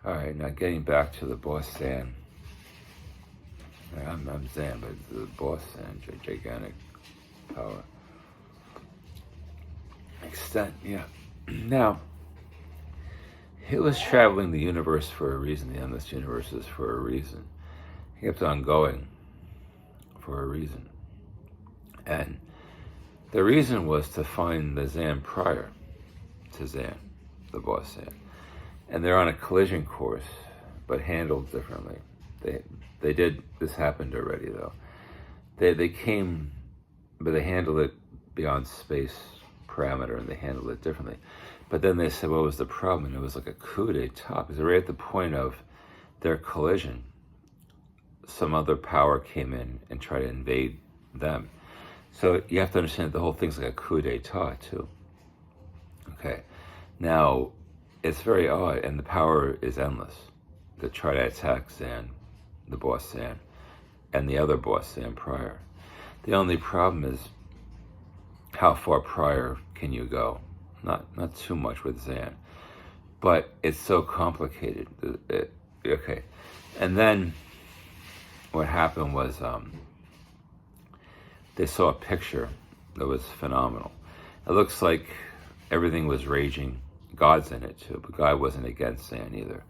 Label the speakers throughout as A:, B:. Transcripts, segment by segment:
A: All right, now getting back to the boss Zan. I'm Zan, but the boss Zan, gigantic power. Extent, yeah. Now, he was traveling the universe for a reason. The endless universe is for a reason. He kept on going for a reason. And the reason was to find the Zan prior to Zan, the boss Zan. And they're on a collision course, but handled differently. This happened already though. They came, but they handled it beyond space parameter, and they handled it differently. But then they said, what was the problem? And it was like a coup d'etat, because right at the point of their collision, some other power came in and tried to invade them. So you have to understand that the whole thing's like a coup d'etat too. Okay, now it's very odd, and the power is endless. They try to attack Zan, the boss Zan, and the other boss Zan prior. The only problem is how far prior can you go? Not too much with Zan, but it's so complicated. Okay, and then what happened was they saw a picture that was phenomenal. It looks like everything was raging. God's in it too, but God wasn't against Zan either.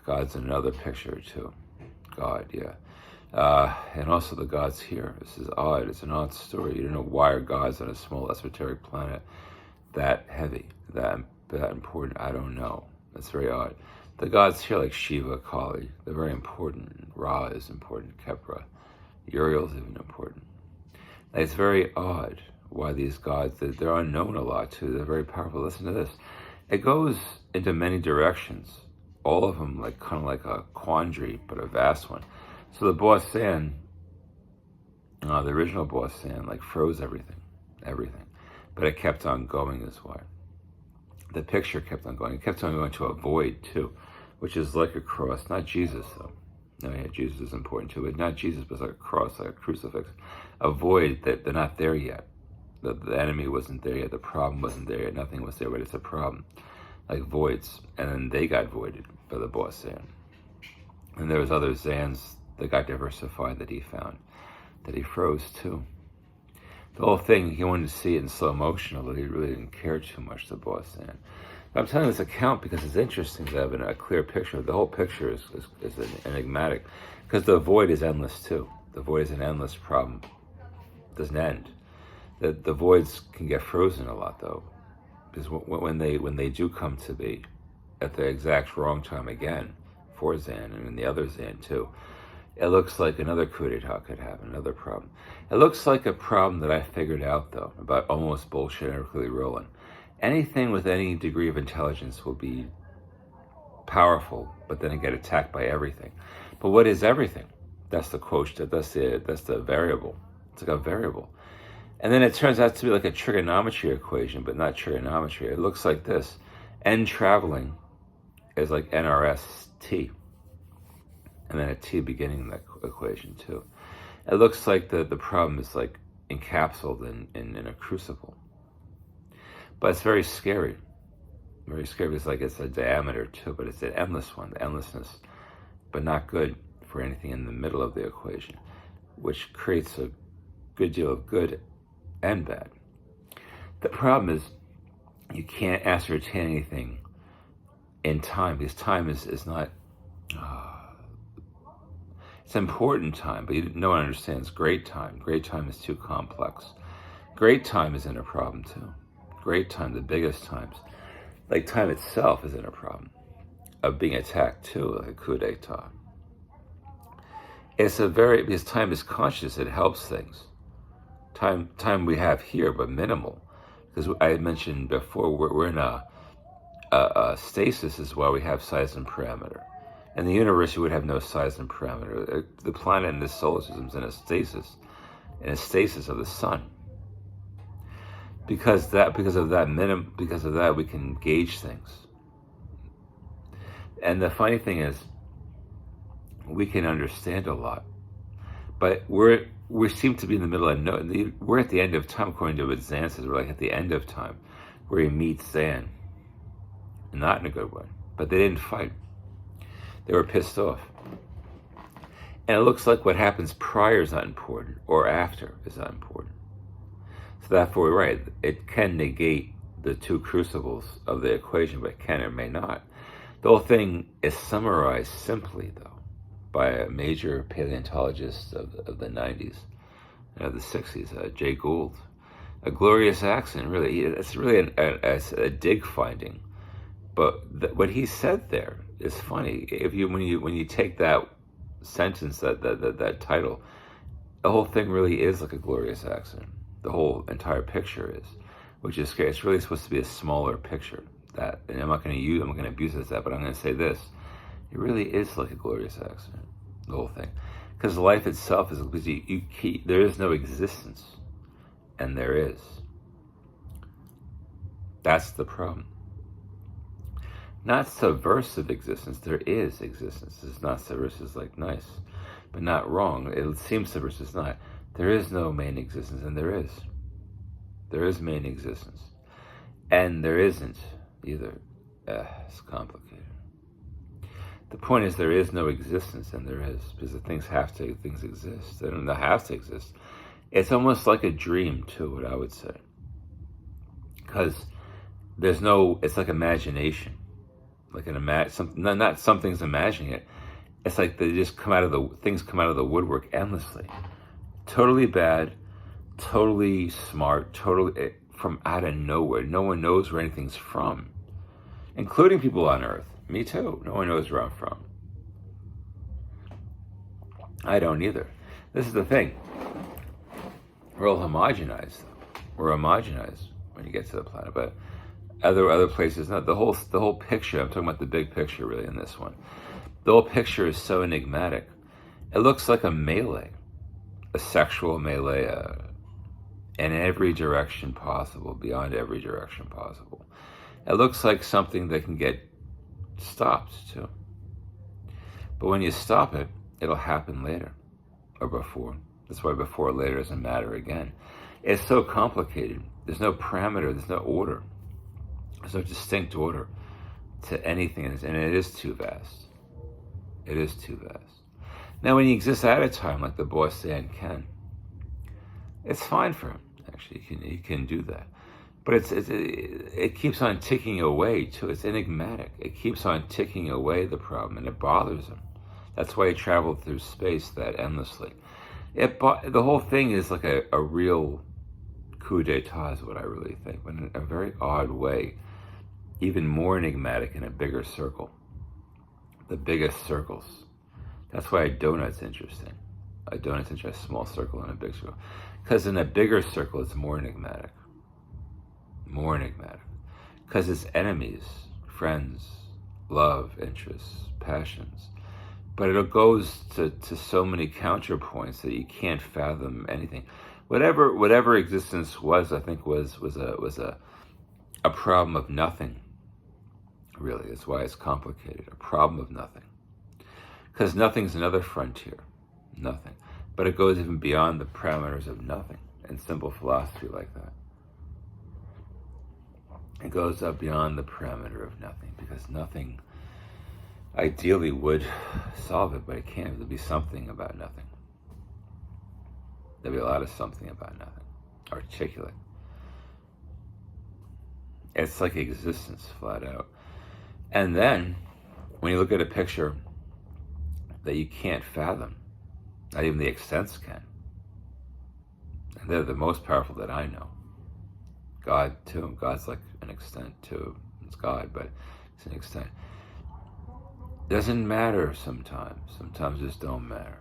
A: God's in another picture too. God, yeah. And also the God's here. This is odd. It's an odd story. You don't know why are gods on a small esoteric planet that heavy, that important. I don't know. That's very odd. The gods here, like Shiva, Kali, they're very important. Ra is important. Kepra, Uriel's even important. It's very odd why these gods, they're unknown a lot too. They're very powerful. Listen to this. It goes into many directions. All of them like kind of like a quandary, but a vast one. So the boss Zan, the original boss Zan, like froze everything. But it kept on going is why. The picture kept on going. It kept on going to a void too, which is like a cross. Not Jesus though. No, yeah, Jesus is important too, but not Jesus, but it's like a cross, like a crucifix. A void that they're not there yet. The enemy wasn't there yet. The problem wasn't there yet. Nothing was there, but it's a problem. Like voids. And then they got voided by the boss Zan. And there was other Zans that got diversified that he found, that he froze too. The whole thing, he wanted to see it in slow motion, although he really didn't care too much, the boss Zan. But I'm telling this account because it's interesting to have a clear picture. The whole picture is enigmatic, because the void is endless too. The void is an endless problem. It doesn't end. The voids can get frozen a lot though, because when they do come to be at the exact wrong time again for Zan and in the other Zan too, it looks like another coup d'etat could happen, another problem. It looks like a problem that I figured out though, about almost bullshit and really rolling. Anything with any degree of intelligence will be powerful, but then it get attacked by everything. But what is everything? That's the quotient. That's the variable. It's like a variable. And then it turns out to be like a trigonometry equation, but not trigonometry. It looks like this. N traveling is like NRST. And then a T beginning that equation too. It looks like the problem is like encapsulated in a crucible. But it's very scary. Very scary. It's like it's a diameter too, but it's an endless one, the endlessness. But not good for anything in the middle of the equation, which creates a good deal of good and bad. The problem is you can't ascertain anything in time, because time is not... it's important time, but no one understands great time. Great time is too complex. Great time is in a problem too. Great time, the biggest times. Like time itself is in a problem of being attacked too, like a coup d'etat. Because time is conscious, it helps things. Time we have here, but minimal. Because I had mentioned before, we're in a stasis is why we have size and parameter. In the universe, you would have no size and parameter. The planet in this solar system is in a stasis of the sun. Because of that, we can gauge things. And the funny thing is, we can understand a lot, but we seem to be in the middle of we're at the end of time, according to what Zan says. We're like at the end of time, where he meets Zan, not in a good way. but they didn't fight. They were pissed off. And it looks like what happens prior is not important, or after is not important. So therefore, we're right. It can negate the two crucibles of the equation, but it can or may not. The whole thing is summarized simply, though, by a major paleontologist of the 90s, the 60s, Jay Gould. A glorious accident, really. It's really a dig finding. But what he said there is funny. When you take that sentence, that title, the whole thing really is like a glorious accident. The whole entire picture is, which is scary. It's really supposed to be a smaller picture. And I'm not going to abuse it as that, but I'm going to say this: it really is like a glorious accident. The whole thing, because life itself is because there is no existence, and there is. That's the problem. Not subversive existence. There is existence. It's not subversive. It's like nice, but not wrong. It seems subversive. It's not. There is no main existence, and there is. There is main existence, and there isn't either. It's complicated. The point is, there is no existence, and there is, because the things exist. They don't have to exist. It's almost like a dream, too, what I would say, because there's no. It's like imagination. Like not something's imagining it. It's like they just come out of the woodwork endlessly. Totally bad, totally smart, totally from out of nowhere. No one knows where anything's from, including people on Earth. Me too. No one knows where I'm from. I don't either. This is the thing. We're all homogenized. We're homogenized when you get to the planet, but other places not. The whole picture. I'm talking about the big picture, really, in this one. The whole picture is so enigmatic. It looks like a melee, a sexual melee, in every direction possible, beyond every direction possible. It looks like something that can get stopped too. But when you stop it, it'll happen later or before. That's why before or later doesn't matter again. It's so complicated. There's no parameter. There's no order. There's no distinct order to anything, and it is too vast. It is too vast. Now, when you exist at a time like the boss Sand can, it's fine for him. Actually, he can do that. But it keeps on ticking away too. It's enigmatic. It keeps on ticking away the problem, and it bothers him. That's why he traveled through space that endlessly. The whole thing is like a real coup d'etat is what I really think, but in a very odd way, even more enigmatic in a bigger circle. The biggest circles. That's why a donut's interesting. A donut's interesting, a small circle and a big circle. Because in a bigger circle, it's more enigmatic. More enigmatic. Because it's enemies, friends, love, interests, passions. But it goes to so many counterpoints that you can't fathom anything. Whatever existence was, I think was a problem of nothing. Really, that's why it's complicated. A problem of nothing. Because nothing's another frontier. Nothing. But it goes even beyond the parameters of nothing in simple philosophy like that. It goes up beyond the parameter of nothing, because nothing ideally would solve it, but it can't. There'll be something about nothing. There'll be a lot of something about nothing. Articulate. It's like existence, flat out. And then, when you look at a picture that you can't fathom, not even the extents can, and they're the most powerful that I know. God, too. God's like an extent, too. It's God, but it's an extent. Doesn't matter sometimes. Sometimes just don't matter.